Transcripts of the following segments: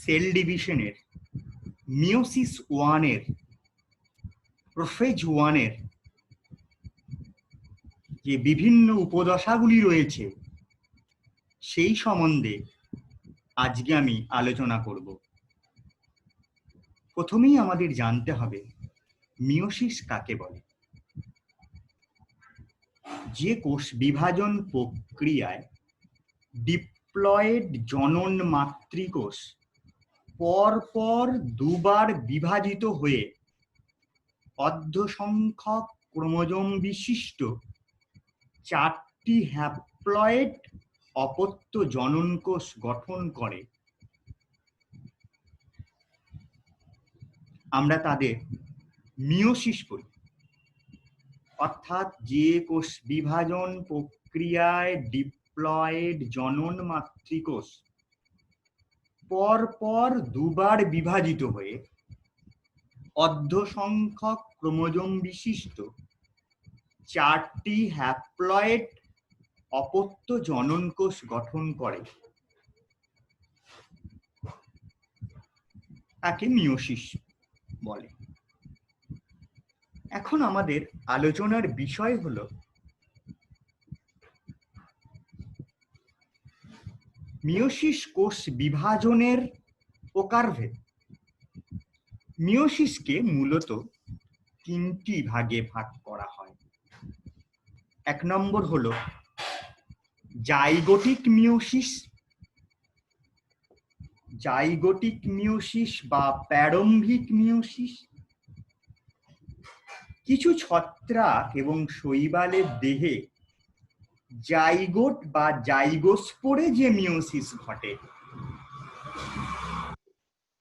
Sell ডিভিশনের meiosis ওয়ানের prophase ওয়ানের যে বিভিন্ন উপদশাগুলি রয়েছে সেই সম্বন্ধে আজকে আমি আলোচনা করব। প্রথমেই আমাদের জানতে হবে মিওসিস কাকে বলে। যে কোষ বিভাজন প্রক্রিয়ায় ডিপ্লয়েড জনন মাতৃকোষ পরপর দুবার বিভাজিত হয়ে অর্ধসংখ্যক ক্রোমোজোম বিশিষ্ট 4টি হ্যাপ্লয়েড অপত্য জনন কোষ গঠন করে, আমরা তাদের মিওসিস বলি। অর্থাৎ যে কোষ বিভাজন প্রক্রিয়ায় ডিপ্লয়েড জনন মাতৃকোষ পরপর দুবার বিভাজিত হয়ে অর্ধসংখ্যক ক্রোমোজোম বিশিষ্ট 4টি হ্যাপ্লয়েড অপত্য জনন কোষ গঠন করে, তাকে মিওসিস বলে। এখন আমাদের আলোচনার বিষয় হলো মিওসিস কোষ বিভাজনের প্রকারভেদ। মিওসিসকে মূলত 3টি ভাগে ভাগ করা হয়। 1 নম্বর হলো জাইগোটিক মিওসিস, জাইগোটিক মিওসিস বা প্রারম্ভিক মিওসিস। কিছু ছত্রাক এবং শৈবালের দেহে জাইগোট বা জাইগোস্পোরে যে মিওসিস ঘটে,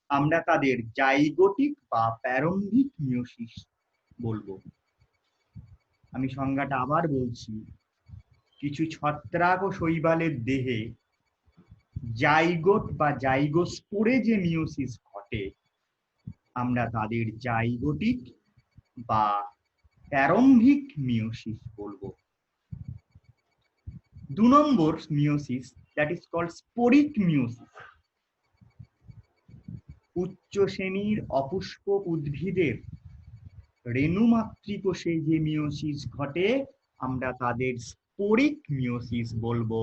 আমরা তাদের জাইগোটিক বা প্রারম্ভিক মিওসিস বলবো। আমি সংজ্ঞাটা আবার বলছি, কিছু ছত্রাক ও শৈবালের দেহে জাইগোট বা জাইগোস্পোরে যে মিওসিস ঘটে, আমরা তাদের জাইগোটিক বা প্রারম্ভিক মিওসিস বলবো। 2 নম্বর meiosis, that is called sporic meiosis. উচ্চ শ্রেণীর অপুষ্পক উদ্ভিদের রেণু মাতৃকোষে যে মিওসিস ঘটে, আমরা তাদের স্পোরিক মিওসিস বলবো।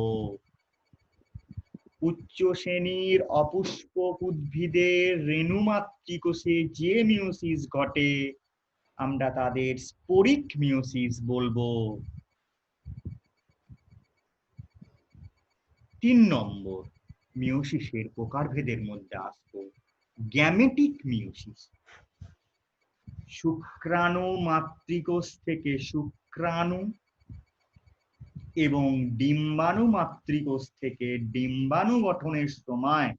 উচ্চ শ্রেণীর অপুষ্পক উদ্ভিদের রেণু মাতৃকোষে যে মিওসিস ঘটে, আমরা তাদের স্পোরিক মিওসিস বলবো। 3 নম্বর মিওসিসের প্রকারভেদের মধ্যে আসবো গ্যামেটিক মিওসিস। শুক্রাণু মাতৃকোষ থেকে শুক্রাণু এবং ডিম্বাণু মাতৃকোষ থেকে ডিম্বাণু গঠনের সময়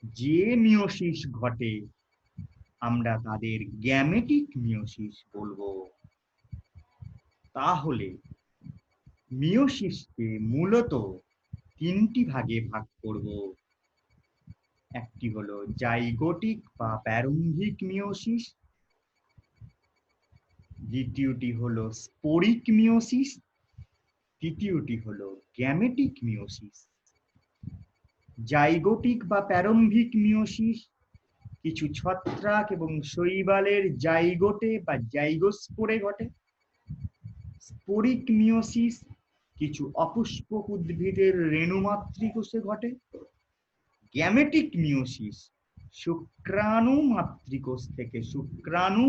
যে মিওসিস ঘটে, আমরা তাদের গ্যামেটিক মিওসিস বলবো। তাহলে মিওসিসকে মূলত 3টি ভাগে ভাগ করব। একটি হলো জাইগোটিক বা প্রারম্ভিক মিওসিস, দ্বিতীয়টি হলো স্পোরিক মিওসিস, তৃতীয়টি হলো গ্যামেটিক মিওসিস। জাইগোটিক বা প্রারম্ভিক মিওসিস কিছু ছত্রাক এবং শৈবালের জাইগোটে বা জাইগোস্পোরে ঘটে। স্পোরিক মিওসিস কিছু অপুষ্পক উদ্ভিদের রেণু মাতৃকোষে ঘটে। গ্যামেটিক মিওসিস শুক্রাণু মাতৃকোষ থেকে শুক্রাণু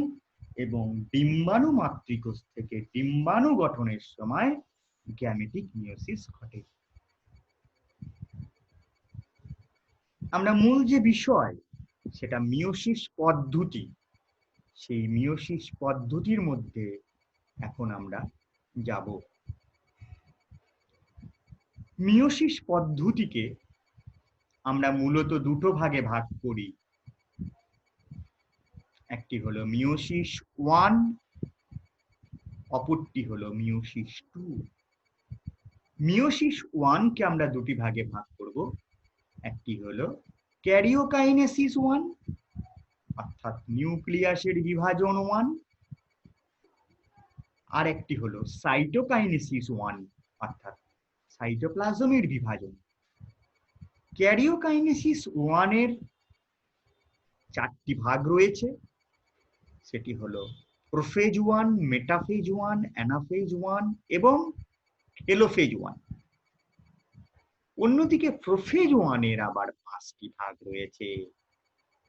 এবং ডিম্বাণু মাতৃকোষ থেকে ডিম্বাণু গঠনের সময় গ্যামেটিক মিওসিস ঘটে। আমরা মূল যে বিষয়, সেটা মিওসিস পদ্ধতি। সেই মিওসিস পদ্ধতির মধ্যে এখন আমরা যাব। মিওসিস পদ্ধতিকে আমরা মূলত 2টো ভাগে ভাগ করি। একটি হলো মিওসিস 1, অপরটি হলো মিওসিস 2। মিওসিস 1 কে আমরা 2টি ভাগে ভাগ করব। একটি হলো ক্যারিওকাইনেসিস 1, অর্থাৎ নিউক্লিয়াসের বিভাজন 1, আর একটি হলো সাইটোকাইনেসিস 1, অর্থাৎ সাইটোপ্লাজমের বিভাজন। ক্যারিওকাইনেসিস 1 এর চারটি ভাগ রয়েছে, সেটি হলো prophase one, metaphase one, anaphase one এবং টেলোফেজ ওয়ান। অন্যদিকে প্রোফেজ ওয়ানের আবার 5টি ভাগ রয়েছে,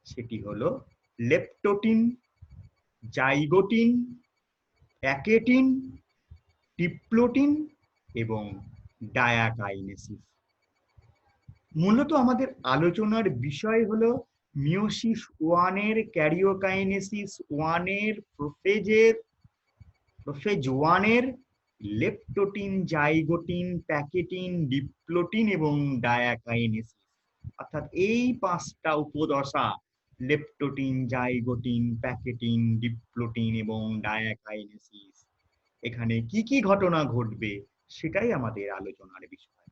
সেটি হলো লেপ্টোটিন, জাইগোটিন, প্যাকেটিন, ডিপ্লোটিন এবং ডায়াকাইনেসিস। মূলত আমাদের আলোচনার বিষয় হলো মিওসিস ওয়ানের, ক্যারিওকাইনেসিস ওয়ানের, প্রোফেজ ওয়ানের, লেপ্টোটিন, জাইগোটিন, প্যাকেটিন, ডিপ্লোটিন এবং ডায়াকাইনেসিস। অর্থাৎ এই 5টা উপদশা, লেপ্টোটিন, জাইগোটিন, প্যাকেটিন, ডিপ্লোটিন এবং ডায়াকাইনেসিস, এখানে কি কি ঘটনা ঘটবে সেটাই আমাদের আলোচনার বিষয়।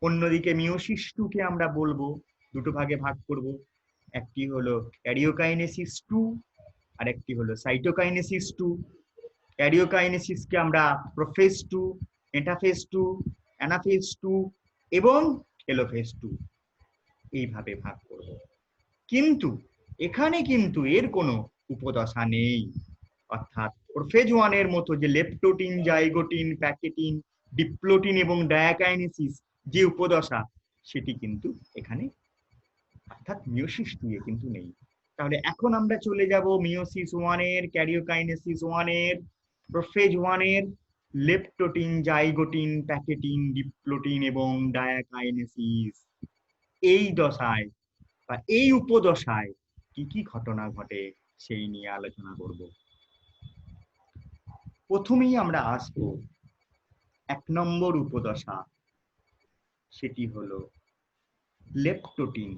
অন্যদিকে মিওসিস টুকে আমরা বলবো, দুটো ভাগে ভাগ করব। একটি হলো ক্যারিওকাইনেসিস 2 আর একটি হলো সাইটোকাইনেসিস 2। ক্যারিওকাইনেসিসকে আমরা প্রোফেজ 2, মেটাফেজ 2, অ্যানাফেজ 2 এবং টেলোফেজ 2 এইভাবে ভাগ করব। কিন্তু এখানে কিন্তু এর কোনো উপদশা নেই, অর্থাৎ প্রোফেজ ওয়ানের মতো যে লেপ্টোটিন, জাইগোটিন, প্যাকেটিন, ডিপ্লোটিন এবং ডায়াকাইনেসিস যে উপদশা, সেটি কিন্তু এখানে অর্থাৎ মিওসিস 2 এ কিন্তু নেই। তাহলে এখন আমরা চলে যাব মিওসিস 1 এর, ক্যারিওকাইনেসিস 1 এর, প্রোফেজ 1 এর, লেপ্টোটিন, জাইগোটিন, প্যাকেটিন, ডিপ্লোটিন এবং ডায়াকাইনেসিস এই দশায় বা এই উপদশায় কি কি ঘটনা ঘটে সেই নিয়ে আলোচনা করব। প্রথমেই আমরা আসবো 1 নম্বর উপদশা, সেটি হলো লেপ্টোটিন।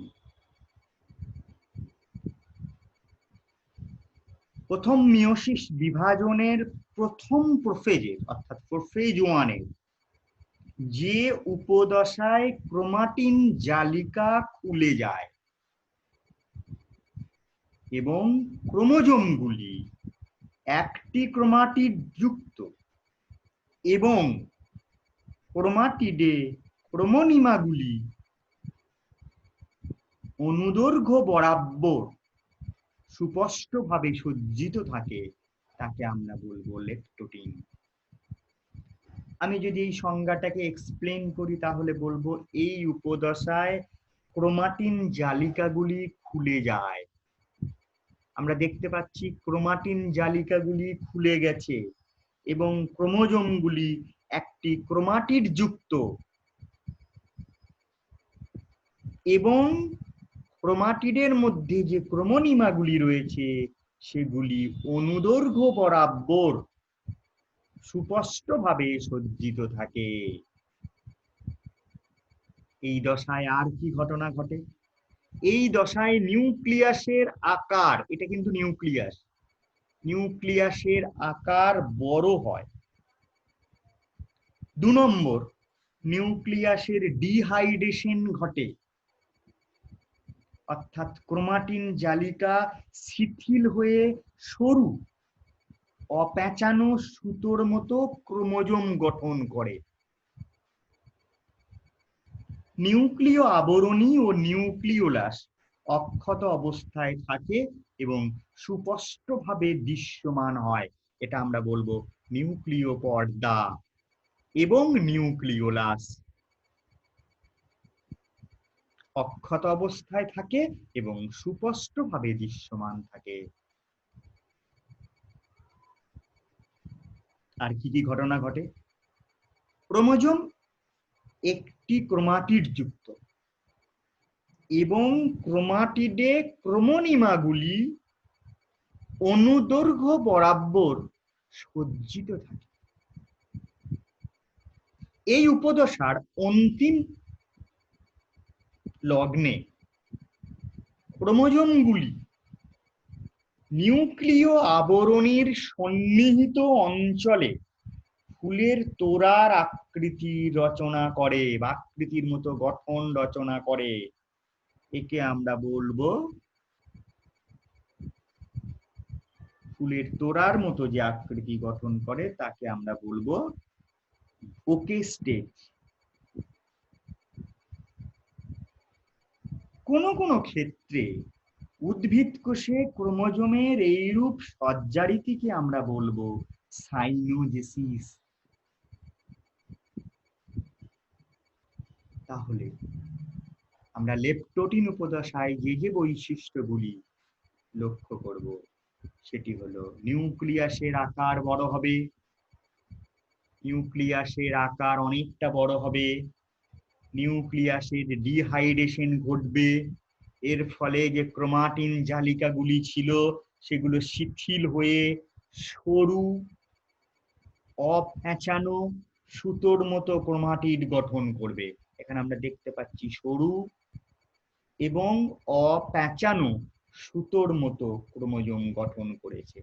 প্রথম মিওসিস বিভাজনের প্রথম প্রোফেজের অর্থাৎ প্রোফেজ 1 এর যে উপদশায় ক্রোমাটিন জালিকা খুলে যায় এবং ক্রোমোজোমগুলি একটি ক্রোমাটিড যুক্ত এবং ক্রোমাটিডে ক্রোমোনিমাগুলি অনুদৈর্ঘ্য বরাবর সুস্পষ্টভাবে সজ্জিত থাকে, তাকে আমরা বলবো লেপ্টোটিন। আমি যদি এই সংজ্ঞাটাকে এক্সপ্লেন করি তাহলে বলবো এই উপদশায় ক্রোমাটিন জালিকাগুলি খুলে যায়। আমরা দেখতে পাচ্ছি ক্রোমাটিন জালিকাগুলি খুলে গেছে এবং ক্রোমোজোমগুলি একটি ক্রোমাটিড যুক্ত এবং ক্রোমাটিডের মধ্যে যে ক্রোমোনিমাগুলি রয়েছে সেগুলি অনুদৈর্ঘ্য বরাবর সুস্পষ্টভাবে সজ্জিত থাকে। এই দশায় আর কি ঘটনা ঘটে? এই দশায় নিউক্লিয়াসের আকার, এটা কিন্তু নিউক্লিয়াসের আকার বড় হয়। 2 নম্বর, নিউক্লিয়াসের ডিহাইড্রেশন ঘটে, অর্থাৎ ক্রোমাটিন জালিকা শিথিল হয়ে সরু অপ্যাঁচানো সুতোর মতো ক্রোমোজোম গঠন করে। নিউক্লিয় আবরণী ও নিউক্লিওলাস অক্ষত অবস্থায় থাকে এবং সুস্পষ্টভাবে দৃশ্যমান হয়, এটা আমরা বলবো নিউক্লিয় পর্দা। এবং নিউক্লিওলাস অক্ষত অবস্থায় থাকে এবং সুস্পষ্টভাবে দৃশ্যমান থাকে। আর কি কি ঘটনা ঘটে? ক্রোমোজোম একটি ক্রোমাটিড যুক্ত এবং ক্রোমাটিডে ক্রোমোনিমাগুলি অনুদৈর্ঘ্য বরাবর সজ্জিত থাকে। এই উপদশার অন্তিম লগ্নে ক্রোমোজোমগুলি নিউক্লিয় আবরণীর সন্নিহিত অঞ্চলে ফুলের তোড়ার আকৃতি রচনা করে বা আকৃতির মতো গঠন রচনা করে। একে আমরা বলবো, ফুলের তোড়ার মতো যে আকৃতি গঠন করে তাকে আমরা বলবো ওকে স্টেজ। কোনো কোনো ক্ষেত্রে উদ্ভিদ কোষে ক্রোমোজোমের এইরূপ সজ্জারীতিকে আমরা বলবো সাইনোজেসিস। তাহলে আমরা লেপটোটিন উপদশায় যে যে বৈশিষ্ট্যগুলি লক্ষ্য করব সেটি হলো নিউক্লিয়াসের আকার বড় হবে, নিউক্লিয়াসের আকার অনেকটা বড় হবে, নিউক্লিয়াসের ডিহাইড্রেশন ঘটবে, এর ফলে যে ক্রোমাটিন জালিকাগুলি ছিল সেগুলো শিথিল হয়ে সরু অপ্যাঁচানো সুতোর মতো ক্রোমাটিড গঠন করবে। এখানে আমরা দেখতে পাচ্ছি সরু এবং অপ্যাঁচানো সুতোর মতো ক্রোমোজোম গঠন করেছে।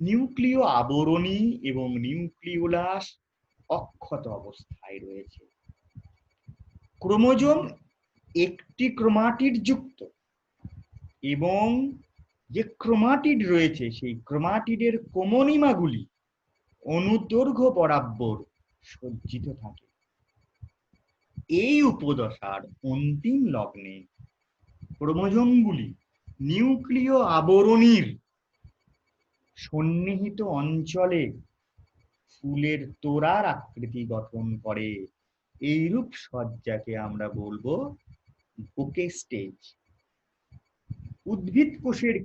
নিউক্লিয় আবরণী এবং নিউক্লিওলাস অক্ষত অবস্থায় রয়েছে। ক্রোমোজোম একটি ক্রোমাটিড যুক্ত এবং যে ক্রোমাটিড রয়েছে সেই ক্রোমাটিডের কমোনিমাগুলি অনুদৈর্ঘ্য বরাবর সজ্জিত থাকে। এই উপদশার অন্তিম লগ্নে ক্রোমোজোমগুলি নিউক্লিয় আবরণীর সন্নিহিত অঞ্চলে ফুলের তোড়ার আকৃতি গঠন করে। এইরূপ সজ্জাকে আমরা বলবো বুকে স্টেজ। উদ্ভিদ কোষের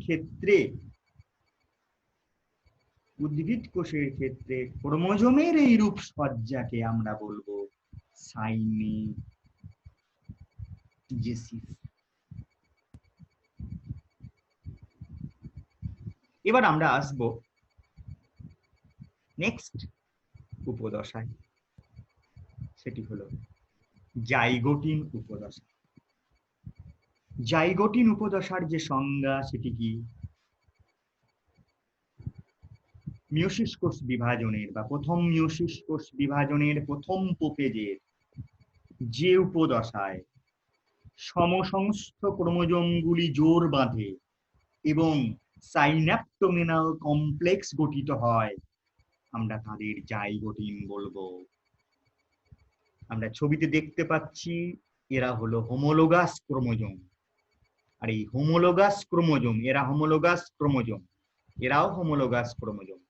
ক্ষেত্রে ক্রোমোজোমের এইরূপ সজ্জাকে আমরা বলবো সাইনোজেসিস। এবার আমরা আসব নেক্সট উপদশায়, সেটি হলো জাইগোটিন উপদশা। জাইগোটিন উপদশার যে সংজ্ঞা সেটি কি? মিয়োসিস কোষ বিভাজনের বা প্রথম মিয়োসিস কোষ বিভাজনের প্রথম প্রোপেজের যে উপদশায় সমসংস্থ ক্রোমোজোমগুলি জোর বাঁধে এবং সাইন্যাপটোমিনাল কমপ্লেক্স গঠিত হয়, আমরা তাদের জাইগোটিন বলবো। আমরা ছবিতে দেখতে পাচ্ছি এরা হলো হোমোলোগাস ক্রোমোজোম। আর এই হোমোলোগাস ক্রোমোজোম, এরাও হোমোলোগাস ক্রোমোজোম।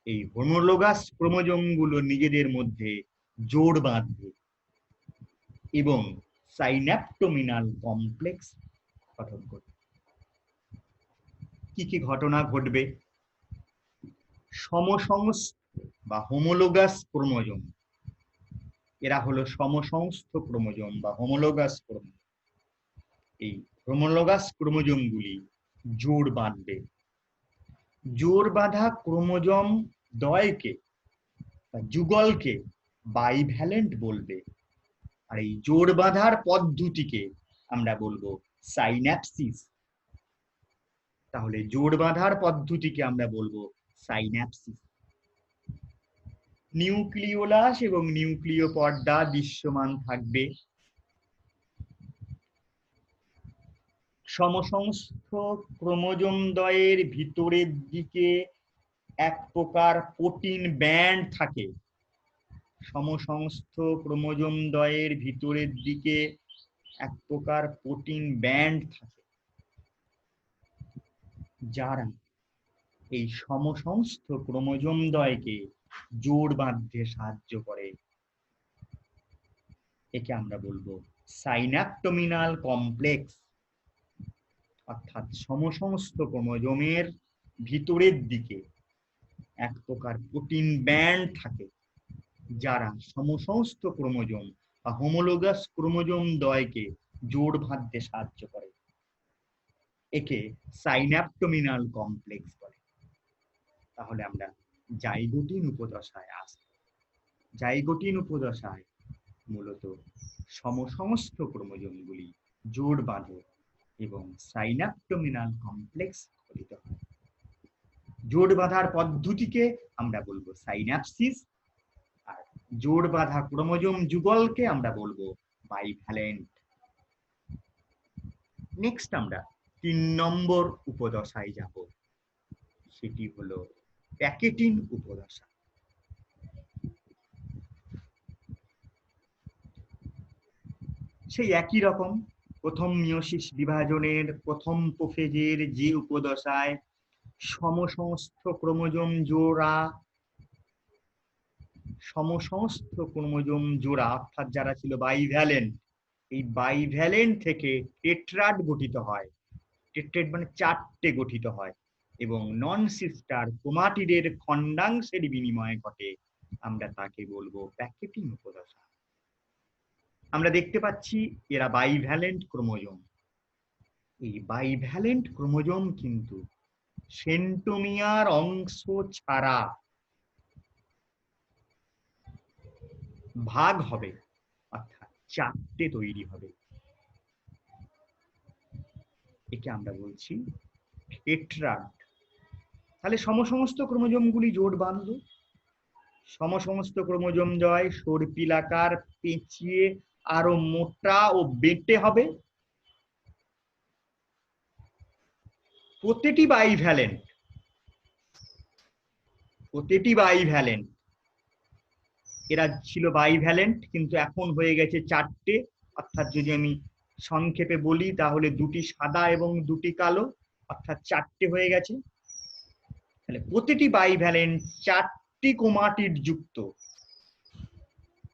এই হোমোলোগাস ক্রোমোজোম গুলো নিজেদের মধ্যে জোড় বাঁধবে এবং সাইন্যাপটোমিনাল কমপ্লেক্স গঠন করবে। কি কি ঘটনা ঘটবে? সমসংস্থ বা হোমোলোগাস ক্রোমোজোম, এরা হলো সমসংস্থ ক্রোমোজোম বা হোমোলোগাস ক্রোমোজোম। এই হোমোলোগাস ক্রোমোজোমগুলি জোড় বাঁধবে। জোড় বাঁধা ক্রোমোজোম দ্বয়কে বা যুগলকে বাইভ্যালেন্ট বলবে। আর এই জোড় বাঁধার পদ্ধতিকে আমরা বলবো সাইন্যাপসিস। তাহলে জোড় বাঁধার পদ্ধতিকে আমরা বলবো সাইন্যাপসিস। নিউক্লিওলাস এবং নিউক্লিয় পর্দা দৃশ্যমান থাকবে। সমসংস্থ ক্রোমোজোম দ্বয়ের ভিতরের দিকে এক প্রকার প্রোটিন ব্যান্ড থাকে। সমসংস্থ ক্রোমোজোম দ্বয়ের ভিতরের দিকে এক প্রকার প্রোটিন ব্যান্ড থাকে, যারা এই সমসংস্থ ক্রোমোজোম দ্বয়কে জোড় বাঁধতে সাহায্য করে। একে আমরা বলবো সাইন্যাপটোমিনাল কমপ্লেক্স। অর্থাৎ সমসংস্থ ক্রোমোজোমের ভিতরের দিকে এক প্রকার প্রোটিন ব্যান্ড থাকে, যারা সমসংস্থ ক্রোমোজোম বা হোমোলোগাস ক্রোমোজোম দ্বয়কে জোড় বাঁধতে সাহায্য করে। একে সাইন্যাপটোমিনাল কমপ্লেক্স বলে। তাহলে আমরা জাইগোটিন উপদশায় আসব। জাইগোটিন উপদশায় মূলত সমসমস্ত ক্রোমোজোমগুলি জোড় বাঁধে এবং সাইন্যাপটোমিনাল কমপ্লেক্স গঠিত হয়। জোড় বাঁধার পদ্ধতিকে আমরা বলবো সাইন্যাপসিস, আর জোড় বাঁধা ক্রোমোজোম যুগলকে আমরা বলবো বাইভ্যালেন্ট। নেক্সট আমরা 3 নম্বর উপদশায় যাব, সেটি হলো প্যাকেটিন উপদশা। সেই একই রকম প্রথম মিয়োসিস বিভাজনের প্রথম প্রোফেজের যে উপদশায় সমসমস্ত ক্রোমোজোম জোড়া অর্থাৎ যারা ছিল বাইভ্যালেন্ট, এই বাইভ্যালেন্ট থেকে টেট্রাড গঠিত হয়। টেট্রাড মানে চারটে গঠিত হয় এবং নন সিস্টার ক্রোমাটিডের খণ্ডাংশের বিনিময় ঘটে, আমরা তাকে বলবো প্যাকেটিং উপদশা। আমরা দেখতে পাচ্ছি এরা বাইভ্যালেন্ট ক্রোমোজোম। এই বাইভ্যালেন্ট ক্রোমোজোম কিন্তু সেন্টোমিয়ার অংশ ছাড়া ভাগ হবে, অর্থাৎ চারটে তৈরি হবে। একে আমরা বলছি টেট্রাড। তাহলে সমসমস্ত ক্রোমোজোমগুলি জোট বাঁধলো, সমসমস্ত ক্রোমোজোম জয় সর্পিলাকার, পেঁচিয়ে আরো মোটা ও বেঁটে হবে। প্রতিটি বাইভ্যালেন্ট, এরা ছিল বাইভ্যালেন্ট কিন্তু এখন হয়ে গেছে চারটে, অর্থাৎ যদি আমি সংক্ষেপে বলি তাহলে দুটি সাদা এবং দুটি কালো, অর্থাৎ চারটে হয়ে গেছে। তাহলে প্রতিটি বাইভ্যালেন্ট চারটি ক্রোমাটিড যুক্ত,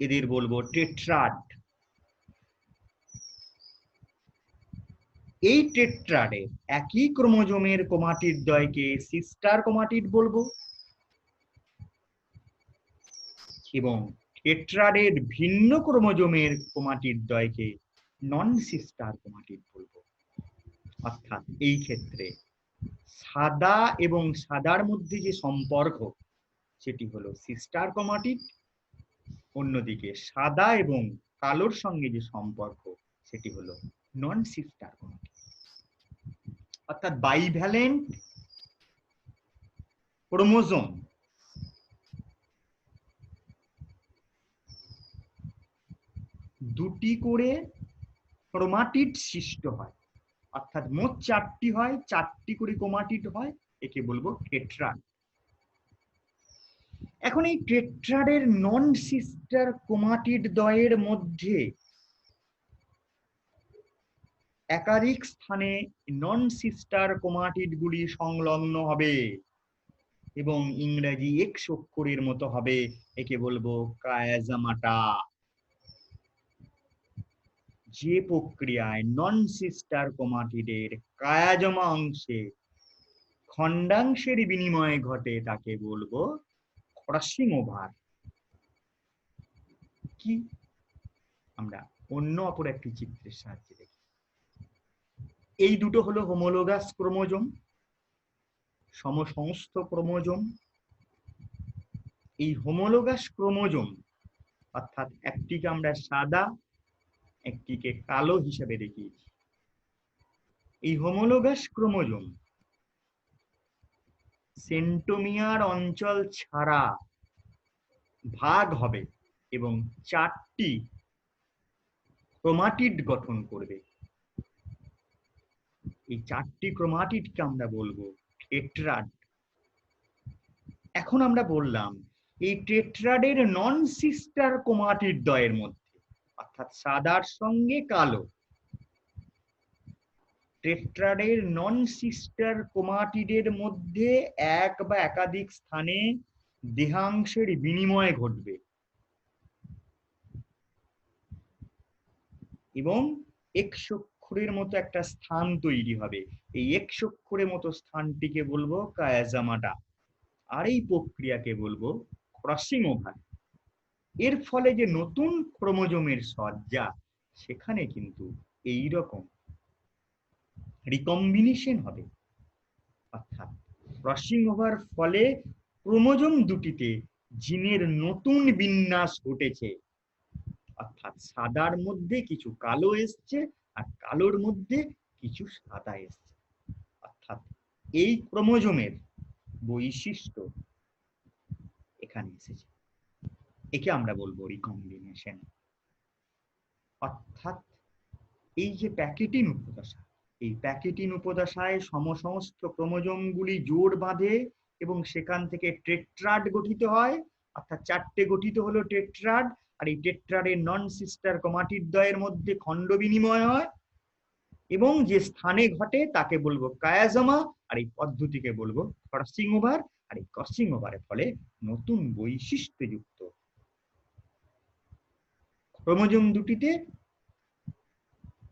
এদের বলবো টেট্রাড। এই টেট্রাডে একই ক্রোমোজোমের ক্রোমাটিড দ্বয়কে সিস্টার ক্রোমাটিড বলবো এবং টেট্রাডের ভিন্ন ক্রোমোজোমের ক্রোমাটিড দ্বয়কে নন সিস্টার ক্রোমাটিড বলবো। অর্থাৎ এই ক্ষেত্রে সাদা এবং সাদার মধ্যে যে সম্পর্ক সেটি হলো সিস্টার ক্রোমাটিড, অন্যদিকে সাদা এবং কালোর সঙ্গে যে সম্পর্ক সেটি হলো নন সিস্টার ক্রোমাটিড। অর্থাৎ বাইভ্যালেন্ট ক্রোমোজোম দুটি করে ক্রোমাটিড সৃষ্ট হয়, অর্থাৎ মোট চারটি হয়, চারটি করে ক্রোমাটিড হয়, একে বলবো টেট্রাড। এখন এই টেট্রাডের নন সিস্টার ক্রোমাটিড দ্বয়ের মধ্যে একাধিক স্থানে নন সিস্টার ক্রোমাটিড গুলি সংলগ্ন হবে এবং ইংরেজি এক্স অক্ষরের মতো হবে, একে বলবো কায়াজামাটা। যে প্রক্রিয়ায় নন সিস্টার ক্রোমাটিডের কায়াজমা অংশে খণ্ডাংশের বিনিময় ঘটে তাকে বলবো ক্রসিং ওভার। কি আমরা অন্য অপর একটি চিত্রের সাহায্যে দেখি। এই দুটো হলো হোমোলোগাস ক্রোমোজোম, সমসমস্ত ক্রোমোজোম। এই হোমোলোগাস ক্রোমোজোম অর্থাৎ একটিকে আমরা সাদা একটিকে কালো হিসেবে দেখিয়েছি। এই হোমোলোগাস ক্রোমোজোম সেন্টোমিয়ার অঞ্চল ছাড়া ভাগ হবে এবং চারটি ক্রোমাটিড গঠন করবে। এই চারটি ক্রোমাটিডকে আমরা বলবো টেট্রাড। এখন আমরা বললাম এই টেট্রাডের নন সিস্টার ক্রোমাটিড দ্বয়ের মধ্যে, অর্থাৎ সাদার সঙ্গে কালো, টেট্রাডের নন সিস্টার ক্রোমাটিডের মধ্যে এক বা একাধিক স্থানে দেহাংশের বিনিময় ঘটবে এবং এক্স অক্ষরের মতো একটা স্থান তৈরি হবে। এই এক্স অক্ষরের মতো স্থানটিকে বলবো কায়াজামাটা, আর এই প্রক্রিয়াকে বলবো ক্রসিং ওভার। এর ফলে যে নতুন ক্রোমোজোমের সজ্জা, সেখানে কিন্তু এই রকম রিকম্বিনেশন হবে, অর্থাৎ ক্রসিং ওভার ফলে ক্রোমোজোম দুটিতে জিনের নতুন বিন্যাস ঘটেছে, অর্থাৎ সাদার মধ্যে কিছু কালো এসছে আর কালোর মধ্যে কিছু সাদা এসছে, অর্থাৎ এই ক্রোমোজোমের বৈশিষ্ট্য এখানে এসেছে। একে আমরা বলবো রিকম্বিনেশন। অর্থাৎ এই যে প্যাকেটিন উপদশা, এই প্যাকেটিন উপদশায় সমসমস্ত ক্রোমোজোমগুলি জোড় বাঁধে এবং সেখান থেকে টেট্রাড গঠিত হয়, অর্থাৎ চারটে গঠিত হলো টেট্রাড। আর এই টেট্রাডের নন সিস্টার ক্রোমাটিড দ্বয়ের মধ্যে খণ্ড বিনিময় হয় এবং যে স্থানে ঘটে তাকে বলবো কায়াজমা, আর এই পদ্ধতিকে বলবো ক্রসিং ওভার। আর এই ক্রসিং ওভারের ফলে নতুন বৈশিষ্ট্যযুক্ত ক্রোমোজোম দুটিতে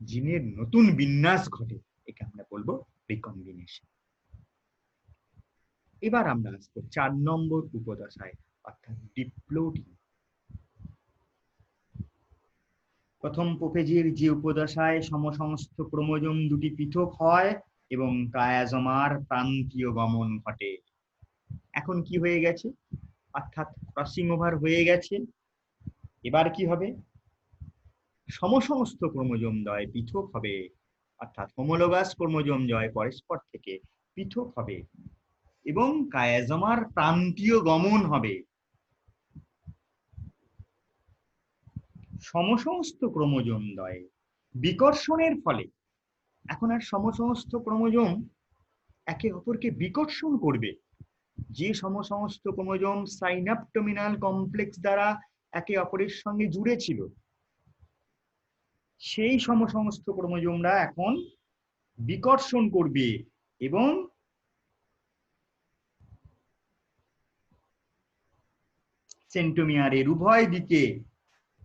জিনের নতুন বিন্যাস ঘটে, একে আমরা বলবো রিকম্বিনেশন। এবার আমরা আসবো 4 নম্বর উপদশায়, অর্থাৎ ডিপ্লোটিন। প্রথম প্রোফেজের যে উপদশায় সমসমস্ত ক্রোমোজোম দুটি পৃথক হয় এবং কায়াজমার প্রান্তীয় গমন ঘটে। এখন কি হয়ে গেছে, অর্থাৎ ক্রসিং ওভার হয়ে গেছে। এবার কি হবে, সমসমস্ত ক্রোমোজোম দ্বয় পৃথক হবে, অর্থাৎ হোমোলোগাস ক্রোমোজোম দ্বয় পরস্পর থেকে পৃথক হবে এবং কায়াজমার প্রান্তীয় গমন হবে। সমসমস্ত ক্রোমোজোম দ্বয় বিকর্ষণের ফলে এখন আর সমসমস্ত ক্রোমোজোম একে অপরকে বিকর্ষণ করবে। যে সমসমস্ত ক্রোমোজোম সাইনাপটোমিনাল কমপ্লেক্স দ্বারা একে অপরের সঙ্গে জুড়ে ছিল, সেই সমসমস্ত ক্রোমোজোমরা এখন বিকর্ষণ করবে এবং সেন্ট্রোমিয়ারের উভয় দিকে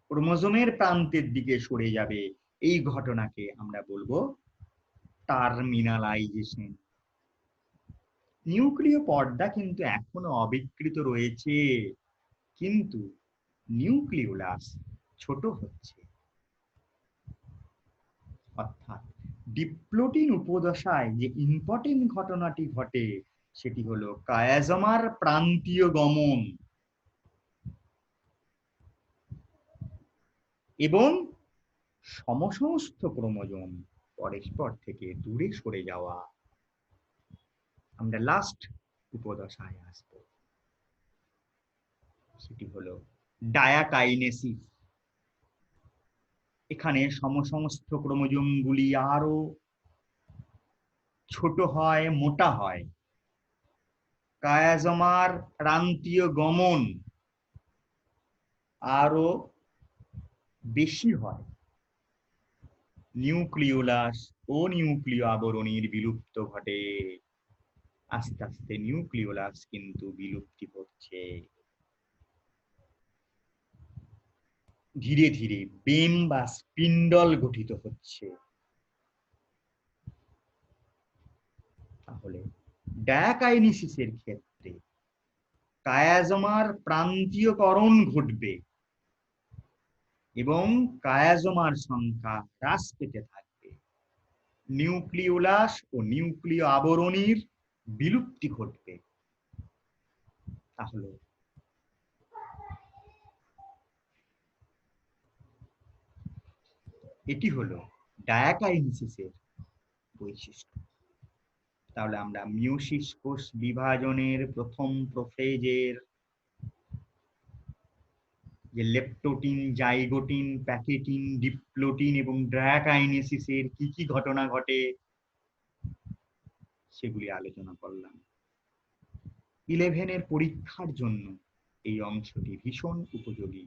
ক্রোমোজোমের প্রান্তের দিকে সরে যাবে। এই ঘটনাকে আমরা বলবো টার্মিনালাইজেশন। নিউক্লিয় পর্দা কিন্তু এখনো অবিকৃত রয়েছে, কিন্তু নিউক্লিওলাস ছোট হচ্ছে। অর্থাৎ ডিপ্লোটিন উপদশায় যে ইম্পর্টেন্ট ঘটনাটি ঘটে সেটি হলো কায়াজমার প্রান্তীয় গমন এবং সমসমস্ত ক্রোমোজোম পরস্পর থেকে দূরে সরে যাওয়া। আমরা লাস্ট উপদশায় আসব, সেটি হলো ডায়াকাইনেসিস। এখানে সমসমস্ত ক্রোমোজোম গুলি আরো ছোট হয়, মোটা হয়। কায়াজমার প্রান্তীয় গমন আরো বেশি হয়। নিউক্লিওলাস ও নিউক্লিয় আবরণীর বিলুপ্ত ঘটে। আস্তে আস্তে নিউক্লিওলাস কিন্তু বিলুপ্তি হচ্ছে। ধীরে ধীরে বেম বা স্পিন্ডল গঠিত হচ্ছে। তাহলে ডায়াকাইনেসিসের ক্ষেত্রে কায়াজমার প্রান্তীয়করণ ঘটবে এবং কায়াজমার সংখ্যা হ্রাস পেতে থাকবে। নিউক্লিওলাস ও নিউক্লিয় আবরণীর বিলুপ্তি ঘটবে। তাহলে এটি হলো ডায়াকাইনেসিসের বৈশিষ্ট্য। তাহলে আমরা মিয়োসিস কোষ বিভাজনের প্রথম প্রোফেজের যে লেপ্টোটিন, জাইগোটিন, প্যাকেটিন, ডিপ্লোটিন এবং ডায়াকাইনেসিসের কি কি ঘটনা ঘটে সেগুলি আলোচনা করলাম। 11 পরীক্ষার জন্য এই অংশটি ভীষণ উপযোগী।